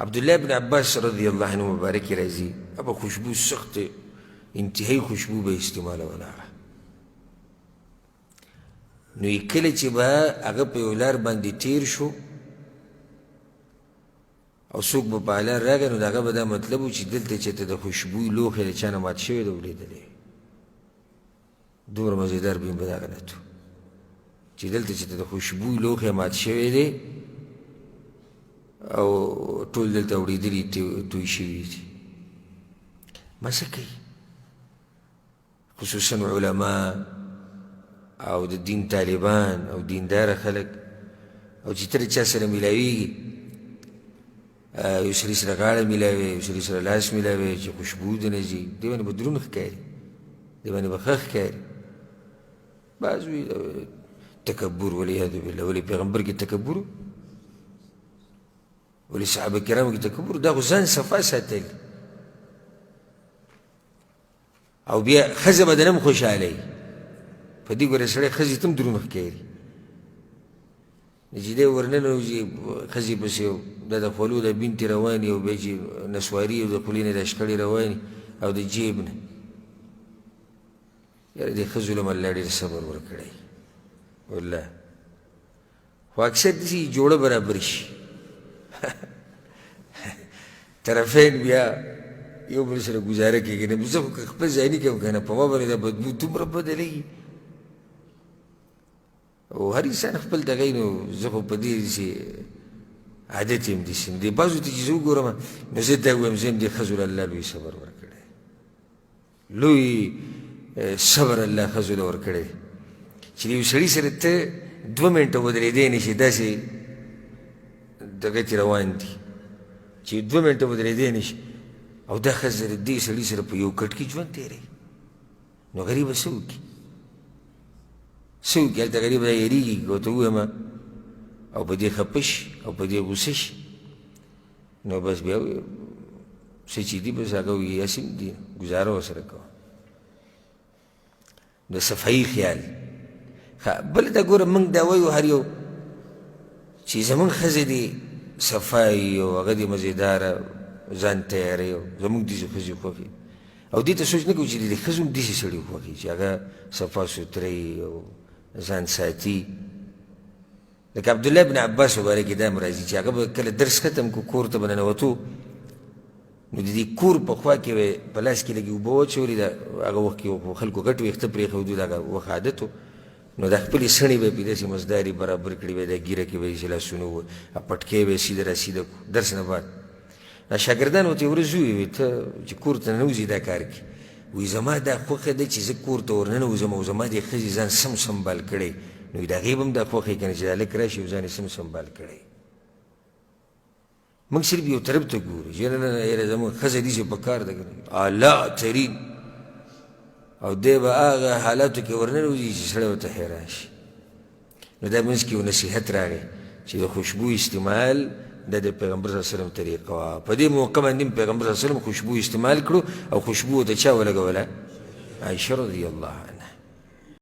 عبدالله بن عباس رضی اللہ عنہ مبارکی راځي ابا خوشبو سخت انتهایی خوشبو به استعمال ولا نو کله چې به هغه په یو لار باندې تیر شو او څوک به په لار راغی نو د هغه به دا مطلب و چې دلته چې ته د خوشبوی لوښی د چا نه مات شوی ده ولیدلی دومره مزېدار بیم به دا غلط و چې دلته چې ته د خوشبوی لوښی مات شوی دی او ټول دلته اورېدلي توی شوي دي مزه کوي خصوصا علما او د دین طالبان او دینداره خلک او چې ته د چا سره میلاویږي یو سړي سره غاړه میلاوي یو سړي سره لاس میلاوي چې خوشبو د نه ځي دې باندې به دروند ښکاري دې باندې به ښه ښکاري بعض وي تکبر والعیاذ بالله ولې پیغمبر کې تکبر ولې صحابه کرامو کې تکبر دا خو ځان صفا ساتل او بیا ښځه به د نه هم خوشحاله په دې ګوره سړی ښځې ته هم دروند ښکاري چې دی ورننوځي ښځې پسې دا د خولو د بنتې روانې او بیا چې نسواري او د خولې نه د شخړې روانې او د جیب نه یاره دې ښځو له الله ډېر صبر ورکړی والله خو اکثر داسې جوړه برابر شي طرفین بیا یو بل سره ګزاره کېږي نه زه خو خپل ځای نه کوم که نه په ما باندې دا بدبو دومره بدلېږي او هر انسان خپل دغی نو زه خو په دې داسې عادت یم داسې نو دې بعضو ته چې زه وګورم نو زه دا ووایم زه یم دې ښځو له الله لوی صبر ورکړی لوی صبر الله ښځو له ورکړی چې د یو سړي سره ته 2 منټه ودرېدی نه شي داسې دغه تې روان دي چې 2 منټه ودرېدی نه شي او دا ښځه د دې سړي سره په یو کټ کې ژوند تېروي نو غریبه څه وکړي څه وکړي هلته غریبه دا یېرېږي که ورته ووایم او په دې خفه شي او په دې غوسه شي نو بس بیا څه چې دي بس هغه وایي هسې هم دي ګزاره ورسره کوه د صفایي خیال بله دا ګوره موږ دا وایو هر یو چې زموږ ښځې دې صفایي او هغه دې مزېداره ځان تیاروي او زموږ داسې ښځې خوښې او دې ته سوچ نه کوو چې د ښځو هم داسې سړي خوښې چې هغه صفا سوترهیي او ځان ساتي لکه عبدالله بن عباس مبارک دا هم راځي چې هغه به کله درس ختم کو کور ته به ننوتو نو د دې کور په خوا کې به په لاس کې لږې اوبه واچولې د هغه وخت کې خلکو غټ ویښته پرېښودو د هغه وخت عادت و نو دا خپلې سڼې به یې پې داسې مزداري برابر کړي به دا ګیره کې به یې چې لاسونه وو پټکۍ به یې سیده راسیده کړو درس نه بعد دا شاګردان ورته یو ورځ وویل ته چې کور ته ننوځي دا کار کې وایي زما دا خوښه ده چې زه کور ته ورننوځم او زما دې ښځې ځان سم سنبال کړی نو د هغې به هم دا خوښه که نه چې دا هلک راشي او ځان یې سم سنبال کړی موږ صرف یو طرف ته ګورو چې نه نه یاره زموږ ښځه داسې په کار ده که نه اعلی ترین او دی به هغه حالاتو کې ورننوځي چې سړی ورته حیران شي نو دا منځ کې یو نصیحت راغی چې د خوشبو استعمال دا د پیغمبر صلی الله علیه وسلم طریقه وه په دې موقع باندې پیغمبر صلی الله علیه وسلم خوشبو استعمال کړو او خوشبو ورته چا ولګوله عایشه رضی الله عنها